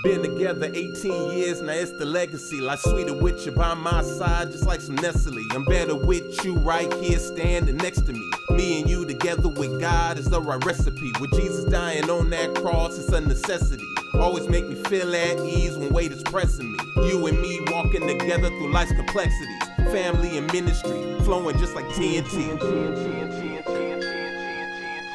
Been together 18 years, now it's the legacy. Like sweeter with you by my side, just like some Nestle. I'm better with you right here standing next to me. Me and you together with God is the right recipe. With Jesus dying on that cross, it's a necessity. Always make me feel at ease when weight is pressing me. You and me walking together through life's complexities. Family and ministry, flowing just like TNT.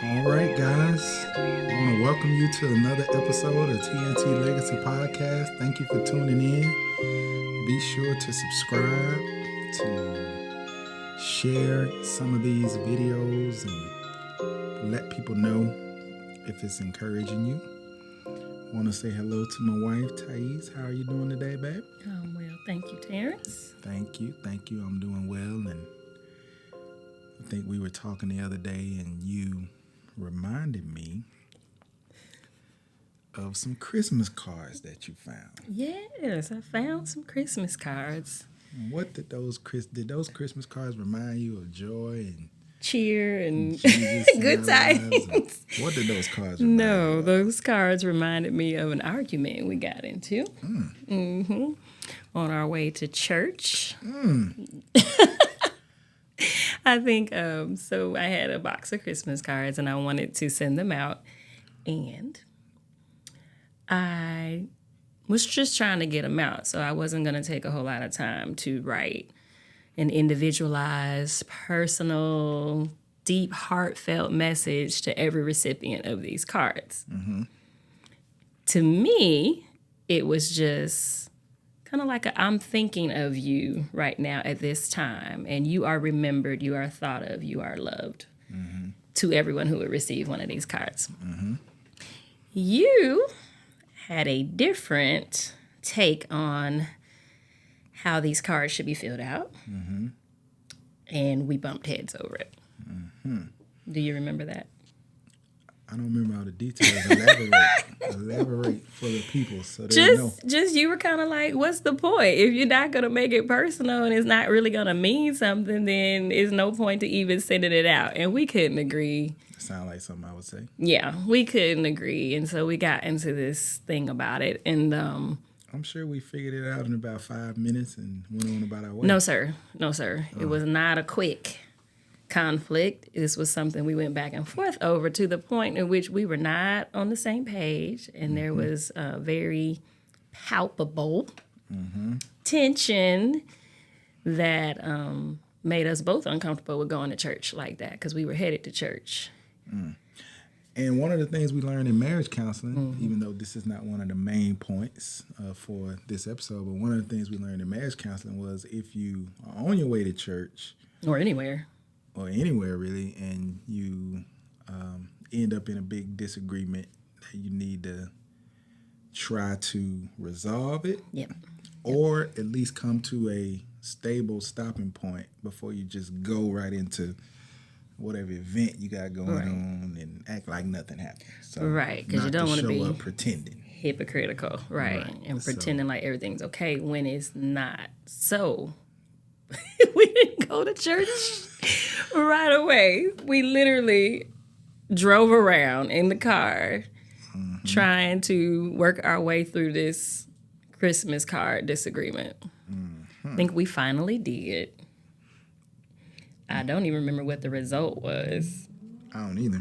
All right, guys. I want to welcome you to another episode of TNT Legacy Podcast. Thank you for tuning in. Be sure to subscribe, to share some of these videos, and let people know if it's encouraging you. I want to say hello to my wife, Thais. How are you doing today, babe? Well, thank you, Terrence. Thank you. I'm doing well, and I think we were talking the other day, and you reminded me of some Christmas cards that you found. Yes, I found some Christmas cards. What did those Christmas cards remind you of? Joy and cheer and Jesus good times. What did those cards remind you of? Those cards reminded me of an argument we got into on our way to church. I think so I had a box of Christmas cards and I wanted to send them out, and I was just trying to get them out, so I wasn't going to take a whole lot of time to write an individualized, personal, deep, heartfelt message to every recipient of these cards. Mm-hmm. To me, it was just kind of like I'm thinking of you right now at this time, and you are remembered, you are thought of, you are loved to everyone who would receive one of these cards. Mm-hmm. You had a different take on how these cards should be filled out, and we bumped heads over it. Mm-hmm. Do you remember that? I don't remember all the details. Elaborate for the people so they know. Just you were kind of like, what's the point? If you're not going to make it personal and it's not really going to mean something, then there's no point to even sending it out. And we couldn't agree. Sound like something I would say. Yeah, we couldn't agree. And so we got into this thing about it. And I'm sure we figured it out in about 5 minutes and went on about our way. No, sir. It was not a quick conflict. This was something we went back and forth over to the point in which we were not on the same page, and there was a very palpable tension that made us both uncomfortable with going to church like that, because we were headed to church. And one of the things we learned in marriage counseling, even though this is not one of the main points for this episode, but one of the things we learned in marriage counseling was if you are on your way to church or anywhere really, and you end up in a big disagreement, that you need to try to resolve it, or at least come to a stable stopping point before you just go right into whatever event you got going on and act like nothing happened. So because you don't want to be show up pretending hypocritical, and pretending like everything's okay when it's not. So we didn't go to church right away. We literally drove around in the car trying to work our way through this Christmas card disagreement. I think we finally did. I don't even remember what the result was. I don't either.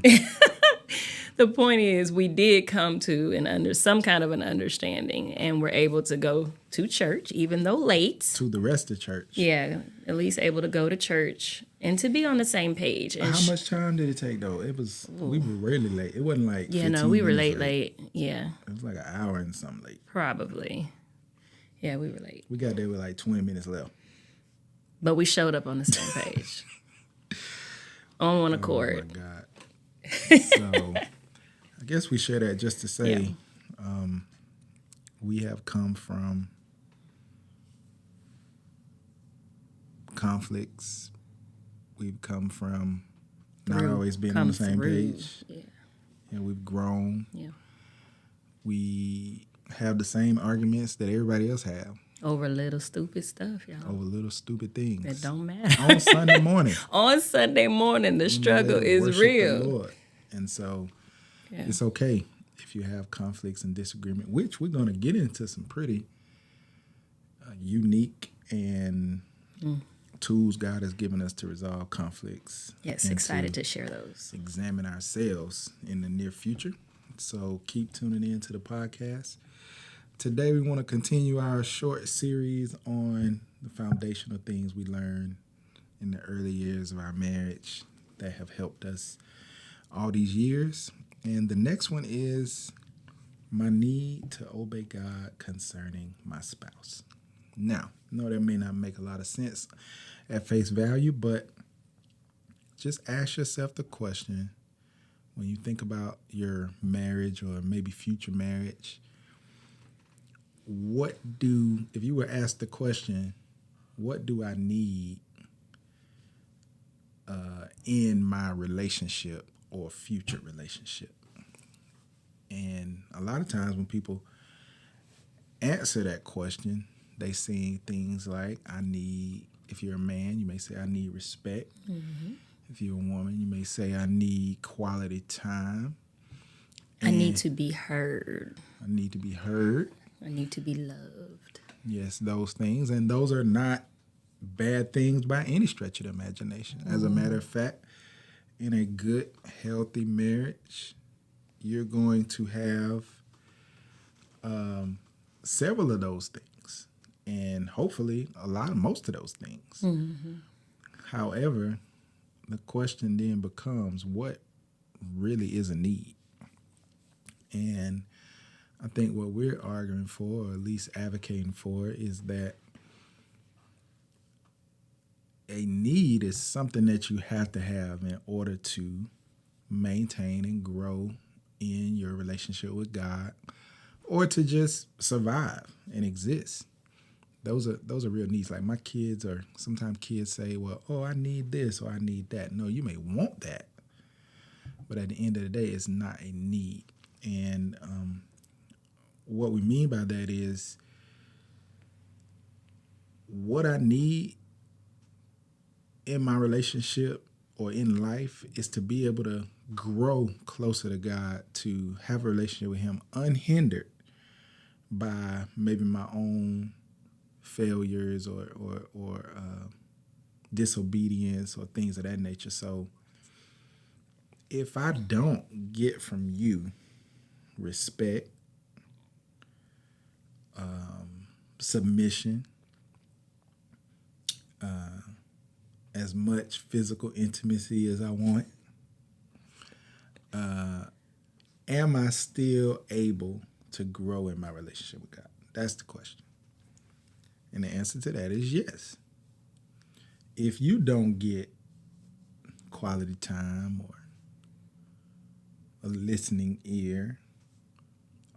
The point is, we did come to some kind of an understanding, and we're able to go to church, even though late. To the rest of church. Yeah, at least able to go to church and to be on the same page. And how much time did it take, though? We were really late. It wasn't like 15 we were minutes late. Yeah. It was like an hour and something late. Probably. Yeah, we were late. We got there with like 20 minutes left. But we showed up on the same page. On one accord. Oh, my God. So I guess we share that just to say we have come from conflicts. We've come from not always being on the same page. Yeah. And we've grown. Yeah. We have the same arguments that everybody else have. Over little stupid stuff, y'all. Over little stupid things. That don't matter. On Sunday morning. On Sunday morning, the struggle is real. The Lord. And so it's okay. if you have conflicts and disagreement, which we're going to get into some pretty unique and tools God has given us to resolve conflicts. Yes, excited to share those. Examine ourselves in the near future. So keep tuning in to the podcast. Today we want to continue our short series on the foundational things we learned in the early years of our marriage that have helped us all these years. And the next one is my need to obey God concerning my spouse. Now, I know that may not make a lot of sense at face value, but just ask yourself the question when you think about your marriage or maybe future marriage. If you were asked the question, what do I need in my relationship or future relationship? And a lot of times when people answer that question, they say things like, if you're a man, you may say, I need respect. Mm-hmm. If you're a woman, you may say, I need quality time. I need to be heard. I need to be heard. I need to be loved. Yes, those things. And those are not bad things by any stretch of the imagination. As a matter of fact, in a good, healthy marriage, you're going to have several of those things, and hopefully most of those things. Mm-hmm. However, the question then becomes, what really is a need? And I think what we're arguing for, or at least advocating for, is that a need is something that you have to have in order to maintain and grow in your relationship with God, or to just survive and exist. Those are real needs. Like sometimes kids say, well, oh, I need this or I need that. No, you may want that, but at the end of the day, it's not a need. And what we mean by that is what I need in my relationship or in life is to be able to grow closer to God, to have a relationship with Him unhindered by maybe my own failures or disobedience or things of that nature. So if I don't get from you respect, submission, as much physical intimacy as I want, am I still able to grow in my relationship with God? That's the question. And the answer to that is yes. If you don't get quality time or a listening ear,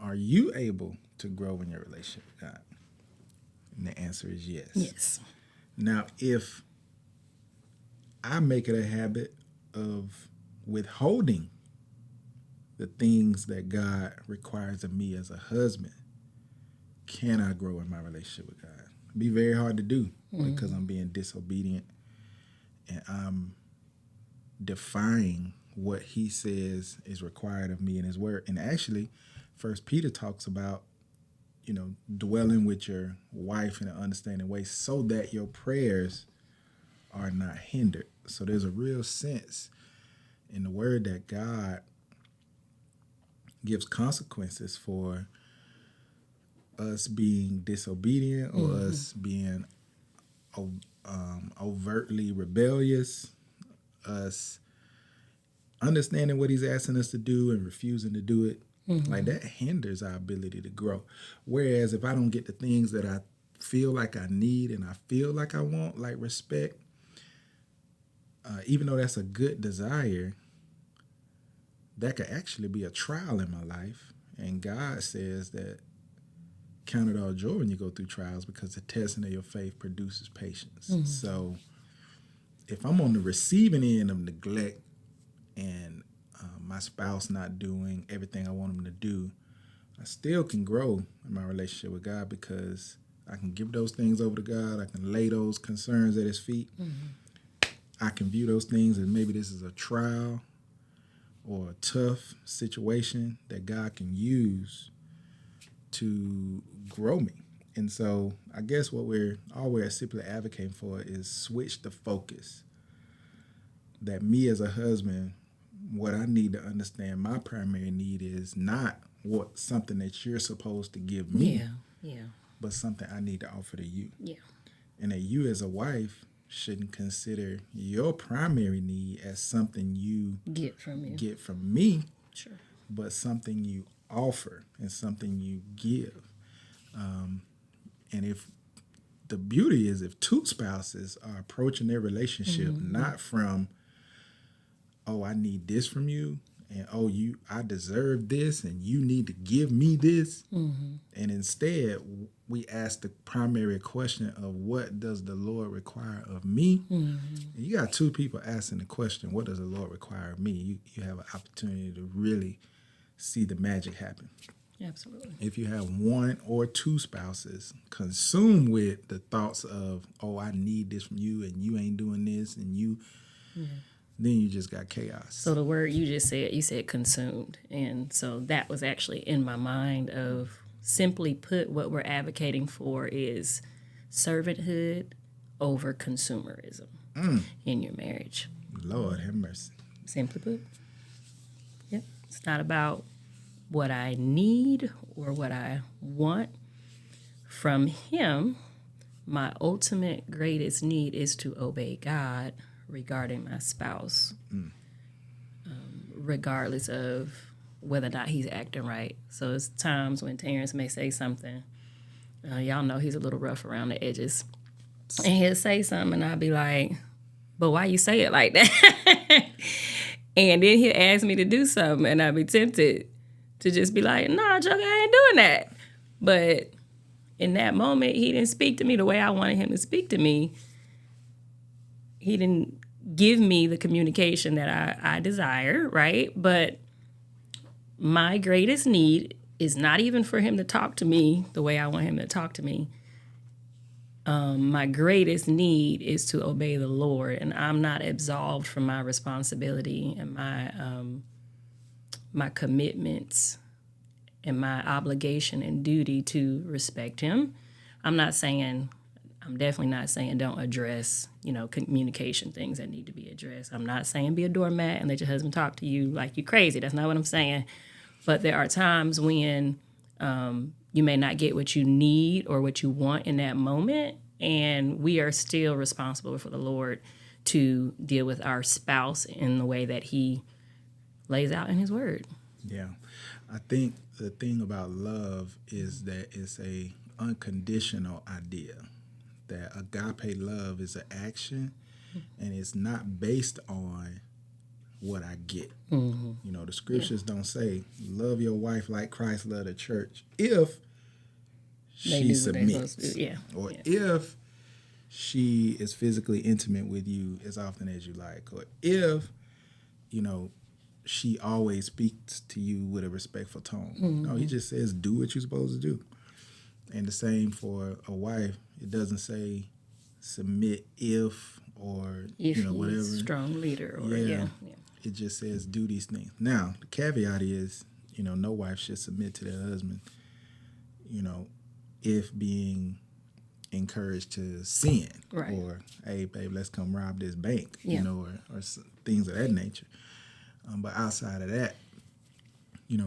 are you able to grow in your relationship with God? And the answer is yes. Yes. Now, if I make it a habit of withholding the things that God requires of me as a husband, can I grow in my relationship with God? It'd be very hard to do because I'm being disobedient and I'm defying what He says is required of me in His Word. And actually, 1 Peter talks about, dwelling with your wife in an understanding way so that your prayers are not hindered. So there's a real sense in the Word that God gives consequences for us being disobedient or us being overtly rebellious, us understanding what He's asking us to do and refusing to do it. Like that hinders our ability to grow. Whereas if I don't get the things that I feel like I need and I feel like I want, like respect, even though that's a good desire, that could actually be a trial in my life. And God says that count it all joy when you go through trials because the testing of your faith produces patience. So if I'm on the receiving end of neglect and my spouse not doing everything I want them to do, I still can grow in my relationship with God because I can give those things over to God. I can lay those concerns at His feet. I can view those things as maybe this is a trial, or a tough situation that God can use to grow me. And so I guess what we're simply advocating for is switch the focus. That me as a husband, what I need to understand, my primary need is not what something that you're supposed to give me, but something I need to offer to you. Yeah. And that you as a wife shouldn't consider your primary need as something you Get from me, Sure. but something you offer and something you give. And if the beauty is if two spouses are approaching their relationship not from, oh, I need this from you, and oh, I deserve this, and you need to give me this, and instead we ask the primary question of what does the Lord require of me? And you got two people asking the question, what does the Lord require of me? You have an opportunity to really see the magic happen. Absolutely. If you have one or two spouses consumed with the thoughts of, oh, I need this from you, and you ain't doing this, and then you just got chaos. So the word you just said, you said consumed. And so that was actually in my mind of, simply put, what we're advocating for is servanthood over consumerism in your marriage. Lord have mercy. Simply put. Yep. It's not about what I need or what I want from him. My ultimate greatest need is to obey God regarding my spouse, regardless of whether or not he's acting right. So it's times when Terrence may say something. Y'all know he's a little rough around the edges. And he'll say something and I'll be like, but why you say it like that? And then he'll ask me to do something and I'll be tempted to just be like, nah, Joker, I ain't doing that. But in that moment, he didn't speak to me the way I wanted him to speak to me. He didn't give me the communication that I desire, right? But my greatest need is not even for him to talk to me the way I want him to talk to me. My greatest need is to obey the Lord, and I'm not absolved from my responsibility and my commitments and my obligation and duty to respect him. I'm definitely not saying don't address, communication things that need to be addressed. I'm not saying be a doormat and let your husband talk to you like you crazy. That's not what I'm saying. But there are times when you may not get what you need or what you want in that moment, and we are still responsible for the Lord to deal with our spouse in the way that he lays out in his word. Yeah. I think the thing about love is that it's a unconditional idea. That agape love is an action, and it's not based on what I get. The scriptures don't say, love your wife like Christ loved the church if she submits. Or if she is physically intimate with you as often as you like. Or if, she always speaks to you with a respectful tone. No, he just says, do what you're supposed to do. And the same for a wife. It doesn't say submit if or whatever. He's a strong leader. It just says do these things. Now, the caveat is, no wife should submit to their husband, if being encouraged to sin. Right. Or, hey, babe, let's come rob this bank, or things of that nature. But outside of that,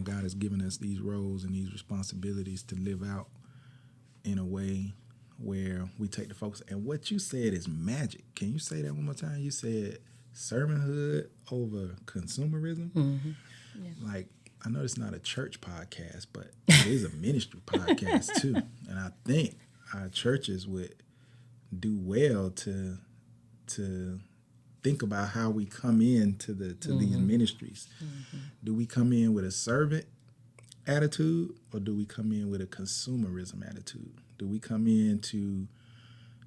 God has given us these roles and these responsibilities to live out in a way where we take the focus. And what you said is magic. Can you say that one more time? You said servanthood over consumerism. Like, I know it's not a church podcast, but it is a ministry podcast too. And I think our churches would do well to think about how we come into these ministries. Do we come in with a servant attitude, or do we come in with a consumerism attitude? Do we come in to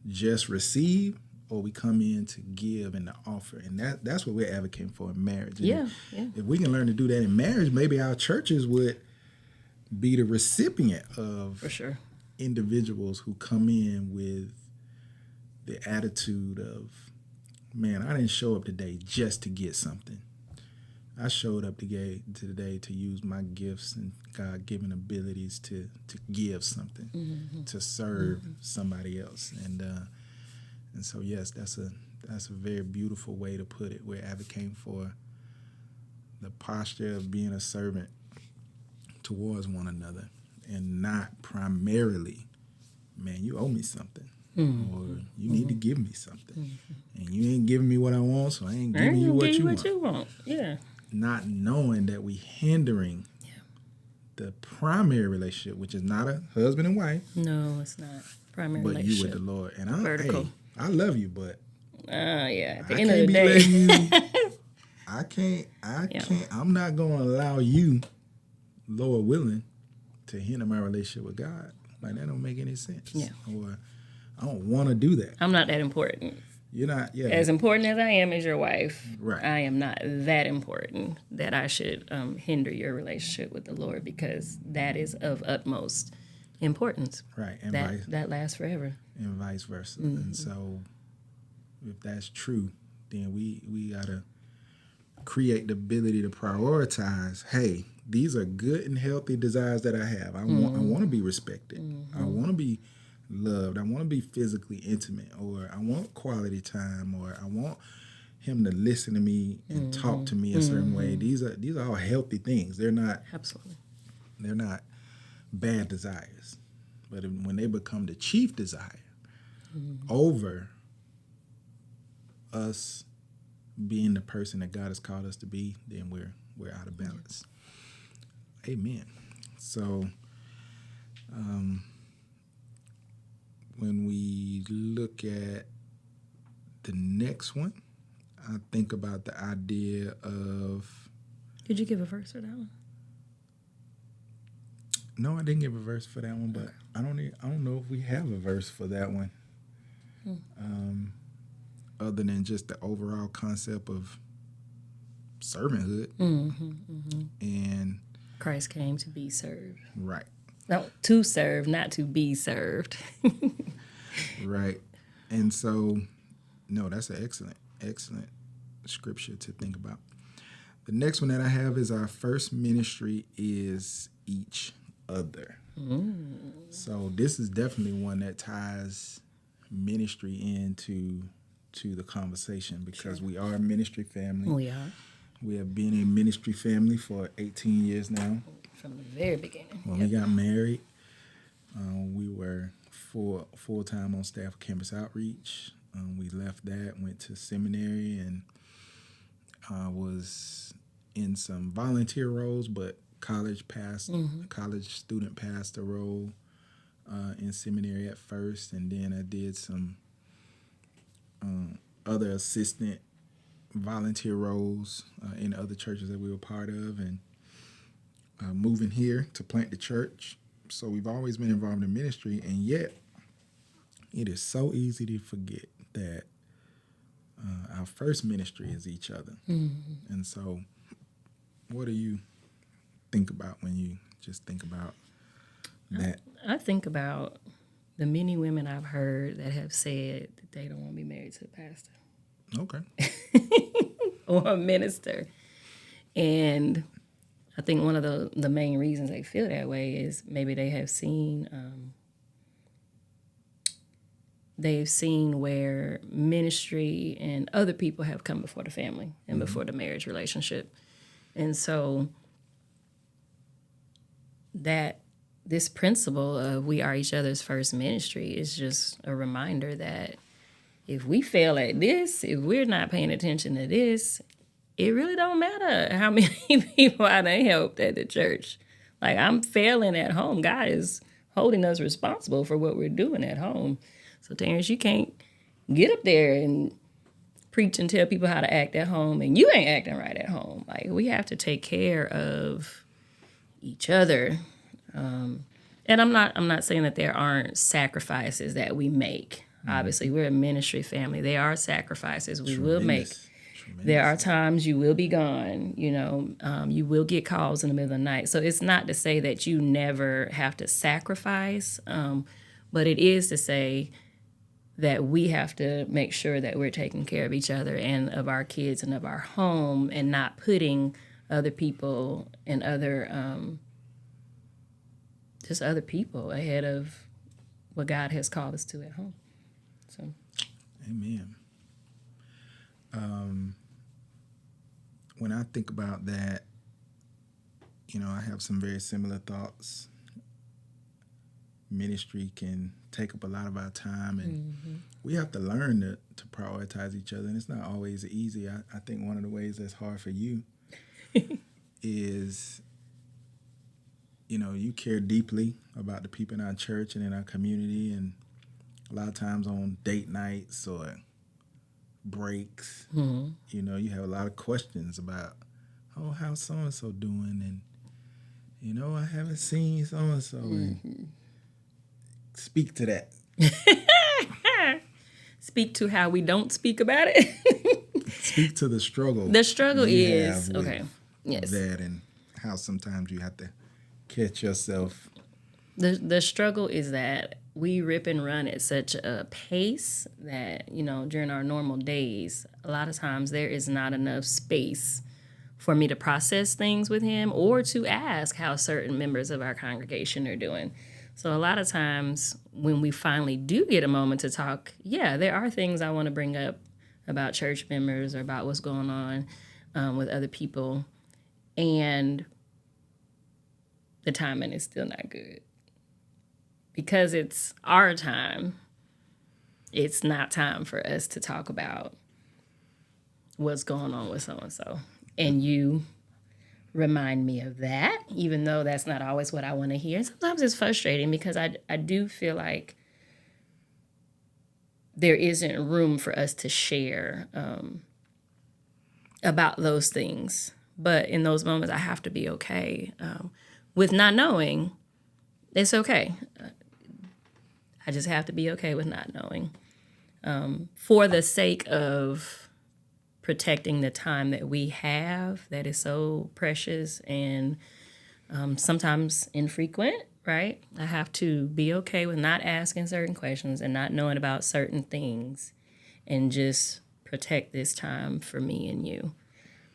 just receive, or we come in to give and to offer? And that's what we're advocating for in marriage. And if we can learn to do that in marriage, maybe our churches would be the recipient of For sure. individuals who come in with the attitude of, man, I didn't show up today just to get something. I showed up today to use my gifts and God-given abilities to give something, to serve somebody else, and so yes, that's a very beautiful way to put it. We're advocating for the posture of being a servant towards one another, and not primarily, man, you owe me something, or you need to give me something, and you ain't giving me what I want, so I ain't giving you what you want. Yeah. Not knowing that we hindering the primary relationship, which is not a husband and wife. No, it's not primary but relationship. You with the Lord. And Vertical. Hey, I love you, but yeah. At the I end can't of the be day. letting you. I can't. I'm not gonna allow you, Lord willing, to hinder my relationship with God. Like, that don't make any sense. Yeah. Or I don't want to do that. I'm not that important. You're not. Yeah. As important as I am as your wife, Right. I am not that important that I should hinder your relationship with the Lord, because that is of utmost importance. Right. And That lasts forever. and vice versa. And so, if that's true, then we gotta create the ability to prioritize. Hey, these are good and healthy desires that I have. I want to be respected. I want to be loved. I want to be physically intimate, or I want quality time, or I want him to listen to me and talk to me a certain way. These are all healthy things. They're not bad desires. But when they become the chief desire over us being the person that God has called us to be, then we're out of balance. Amen. So when we look at the next one, I think about the idea of... Did you give a verse for that one? No, I didn't give a verse for that one, but I don't know if we have a verse for that one. Other than just the overall concept of servanthood. And Christ came to be served. right. No, to serve, not to be served. Right. And so, no, that's an excellent scripture to think about. The next one that I have is our first ministry is each other. So this is definitely one that ties ministry into the conversation, because we are a ministry family. We are. We have been a ministry family for 18 years now. From the very beginning. When we got married, we were full-time on staff of Campus Outreach. We left that, went to seminary, and was in some volunteer roles, but college student pastor role in seminary at first, and then I did some other assistant volunteer roles in other churches that we were part of, and moving here to plant the church. So we've always been involved in ministry, and yet it is so easy to forget that our first ministry is each other. And so what do you think about when you just think about that? I think about the many women I've heard that have said that they don't want to be married to a pastor. Okay. Or a minister. And I think one of the main reasons they feel that way is maybe they have seen they've seen where ministry and other people have come before the family and before the marriage relationship. And so that this principle of we are each other's first ministry is just a reminder that if we fail at this, if we're not paying attention to this, it really don't matter how many people I done helped at the church. Like, I'm failing at home. God is holding us responsible for what we're doing at home. So, Terrence, you can't get up there and preach and tell people how to act at home, and you ain't acting right at home. Like, we have to take care of each other. And I'm not saying that there aren't sacrifices that we make. Obviously, we're a ministry family. There are sacrifices we will make. There are times you will be gone, you will get calls in the middle of the night. So it's not to say that you never have to sacrifice, but it is to say that we have to make sure that we're taking care of each other and of our kids and of our home, and not putting other people and just other people ahead of what God has called us to at home. So, amen. When I think about that, I have some very similar thoughts. Ministry can take up a lot of our time, and we have to learn to prioritize each other, and it's not always easy. I think one of the ways that's hard for you is, you care deeply about the people in our church and in our community, and a lot of times on date nights or breaks, you have a lot of questions about, how's so-and-so doing, and, I haven't seen so-and-so, and speak to that. Speak to how we don't speak about it. Speak to the struggle. The struggle is, okay, yes. That, and how sometimes you have to catch yourself. The struggle is that we rip and run at such a pace that, during our normal days, a lot of times there is not enough space for me to process things with him or to ask how certain members of our congregation are doing. So a lot of times when we finally do get a moment to talk, there are things I want to bring up about church members or about what's going on with other people. And the timing is still not good. Because it's our time, it's not time for us to talk about what's going on with so-and-so. And you remind me of that, even though that's not always what I want to hear. Sometimes it's frustrating because I do feel like there isn't room for us to share about those things. But in those moments, I have to be okay with not knowing. It's okay. I just have to be okay with not knowing for the sake of protecting the time that we have that is so precious and sometimes infrequent, right? I have to be okay with not asking certain questions and not knowing about certain things and just protect this time for me and you.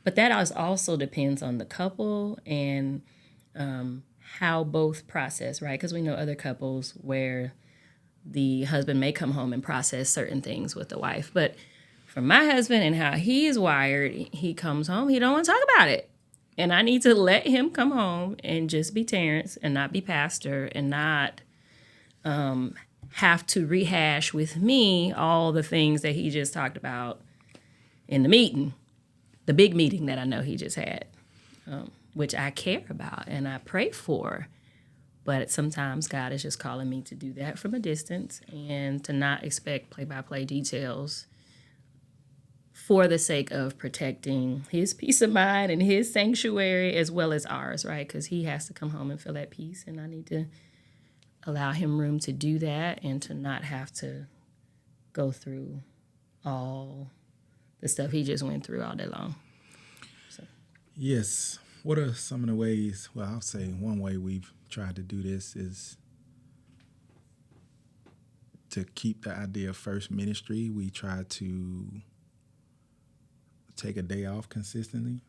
But that also depends on the couple and how both process, right? Because we know other couples where the husband may come home and process certain things with the wife. But for my husband and how he is wired, he comes home, he don't want to talk about it. And I need to let him come home and just be Terrence and not be Pastor and not have to rehash with me all the things that he just talked about in the meeting, the big meeting that I know he just had, which I care about and I pray for. But sometimes God is just calling me to do that from a distance and to not expect play-by-play details for the sake of protecting his peace of mind and his sanctuary as well as ours, right? Because he has to come home and feel that peace, and I need to allow him room to do that and to not have to go through all the stuff he just went through all day long. So. Yes. What are some of the ways, well, I'll say one way we've tried to do this is to keep the idea of first ministry. We try to take a day off consistently.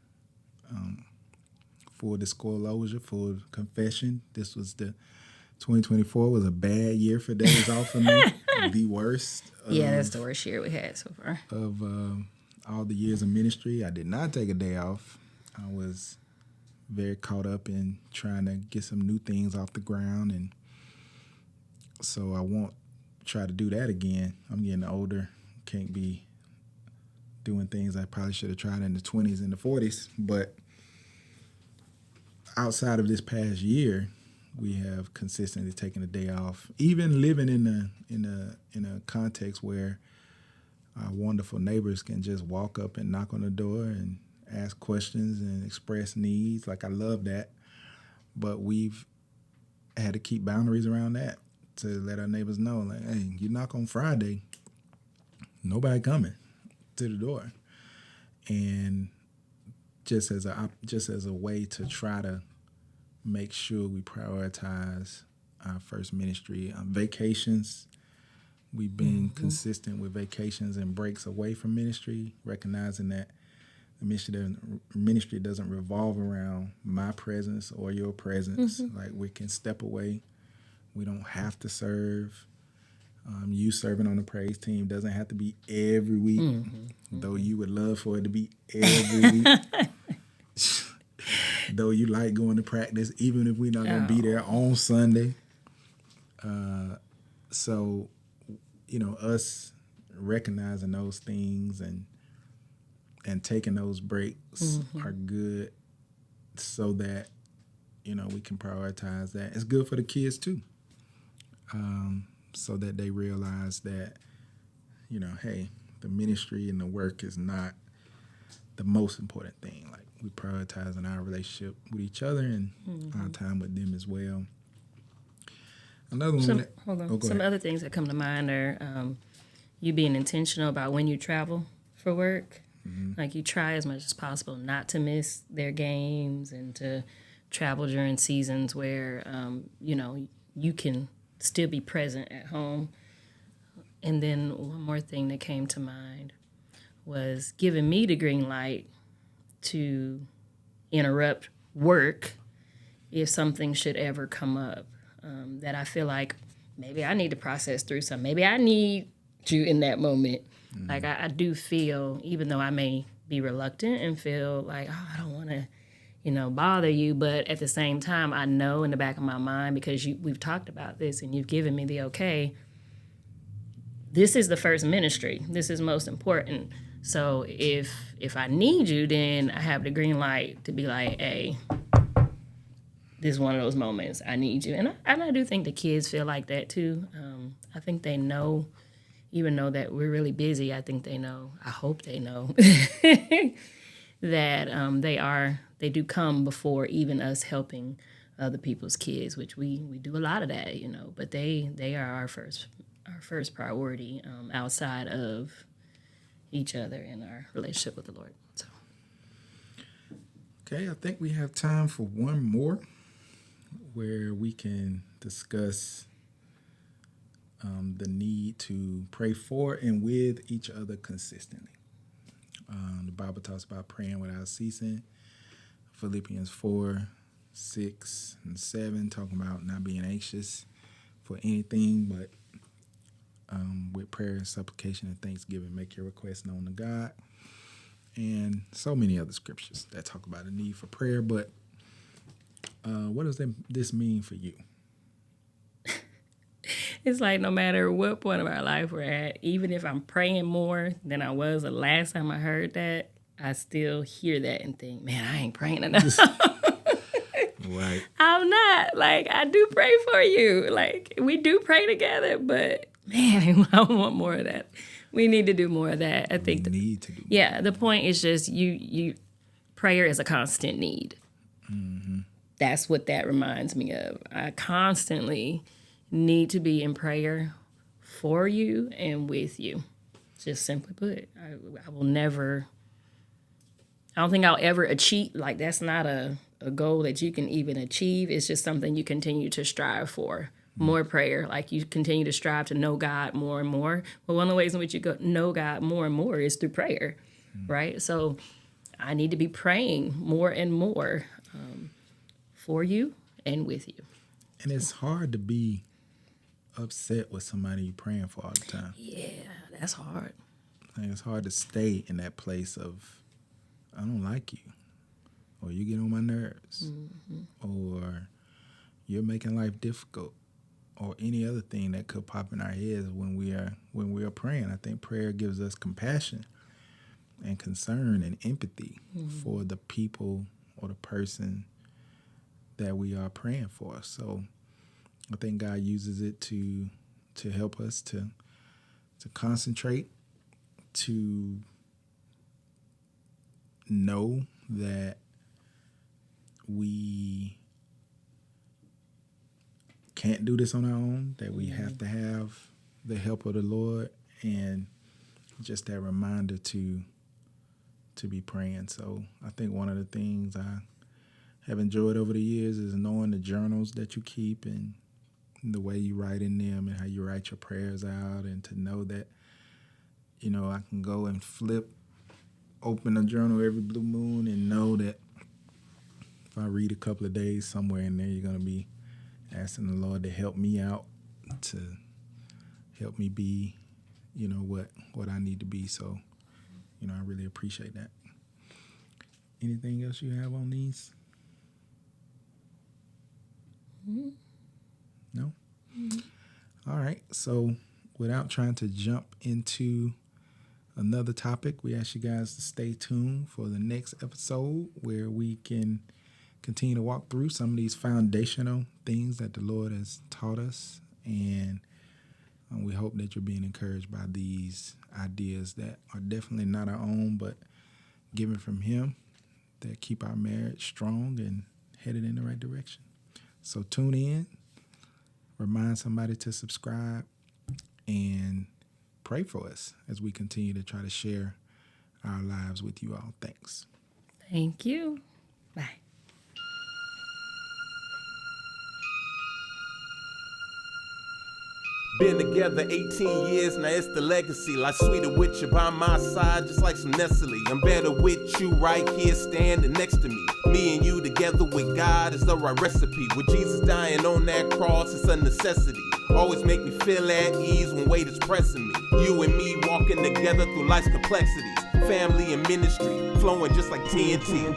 Full disclosure, full confession, this was 2024 was a bad year for days off for me. The worst. That's the worst year we had so far. Of all the years of ministry, I did not take a day off. I was very caught up in trying to get some new things off the ground, and so I won't try to do that again. I'm getting older, can't be doing things I probably should have tried in the 20s and the 40s. But outside of this past year, we have consistently taken a day off, even living in a context where our wonderful neighbors can just walk up and knock on the door and ask questions and express needs. Like, I love that. But we've had to keep boundaries around that to let our neighbors know, like, hey, you knock on Friday, nobody coming to the door. And just as a way to try to make sure we prioritize our first ministry. Vacations, we've been consistent with vacations and breaks away from ministry, recognizing that ministry doesn't revolve around my presence or your presence. Like, we can step away. We don't have to serve. You serving on the praise team doesn't have to be every week, though you would love for it to be every week. Though you like going to practice, even if we're not going to be there on Sunday. So, us recognizing those things and taking those breaks are good, so that, we can prioritize that. It's good for the kids too. So that they realize that, hey, the ministry and the work is not the most important thing. Like, we prioritizing our relationship with each other and our time with them as well. Another one. Some other things that come to mind are you being intentional about when you travel for work. Like, you try as much as possible not to miss their games and to travel during seasons where, you can still be present at home. And then one more thing that came to mind was giving me the green light to interrupt work if something should ever come up that I feel like maybe I need to process through something. Maybe I need you in that moment. Like, I do feel, even though I may be reluctant and feel like, I don't want to, bother you. But at the same time, I know in the back of my mind, because we've talked about this and you've given me the okay, this is the first ministry. This is most important. So if I need you, then I have the green light to be like, hey, this is one of those moments. I need you. And I do think the kids feel like that too. I think they know, even though that we're really busy, I think they know, I hope they know that they do come before even us helping other people's kids, which we do a lot of that, but they are our first priority outside of each other in our relationship with the Lord. So. Okay, I think we have time for one more where we can discuss the need to pray for and with each other consistently. The Bible talks about praying without ceasing. Philippians 4:6-7, talking about not being anxious for anything, but with prayer, supplication, and thanksgiving, make your requests known to God. And so many other scriptures that talk about the need for prayer. But what does this mean for you? It's like no matter what point of our life we're at, even if I'm praying more than I was the last time I heard that, I still hear that and think, man, I ain't praying enough. Right. I'm not. Like, I do pray for you. Like, we do pray together, but man, I want more of that. We need to do more of that. I think we need to do more. Yeah, the point is just you prayer is a constant need. That's what that reminds me of. I constantly need to be in prayer for you and with you. Just simply put, I will never, I don't think I'll ever achieve, like, that's not a goal that you can even achieve. It's just something you continue to strive for. More prayer, like you continue to strive to know God more and more. But one of the ways in which you know God more and more is through prayer, right? So I need to be praying more and more for you and with you. And it's hard to be upset with somebody you're praying for all the time. Yeah, that's hard. Like, it's hard to stay in that place of, I don't like you, or you get on my nerves, or you're making life difficult, or any other thing that could pop in our heads when we are praying. I think prayer gives us compassion and concern and empathy for the people or the person that we are praying for. So I think God uses it to help us to concentrate, to know that we can't do this on our own, that we have to have the help of the Lord, and just that reminder to be praying. So I think one of the things I have enjoyed over the years is knowing the journals that you keep and the way you write in them and how you write your prayers out, and to know that, I can go and flip open a journal every blue moon and know that if I read a couple of days somewhere in there, you're going to be asking the Lord to help me out, to help me be, what I need to be. So, I really appreciate that. Anything else you have on these? Mm-hmm. No? Mm-hmm. All right. So without trying to jump into another topic, we ask you guys to stay tuned for the next episode where we can continue to walk through some of these foundational things that the Lord has taught us. And we hope that you're being encouraged by these ideas that are definitely not our own, but given from Him, that keep our marriage strong and headed in the right direction. So tune in, remind somebody to subscribe, and pray for us as we continue to try to share our lives with you all. Thanks. Thank you. Bye. Been together 18 years, now it's the legacy. Like sweeter with you by my side, just like some Nestle. I'm better with you right here standing next to me. Me and you together with God is the right recipe. With Jesus dying on that cross, it's a necessity. Always make me feel at ease when weight is pressing me. You and me walking together through life's complexities. Family and ministry, flowing just like TNT.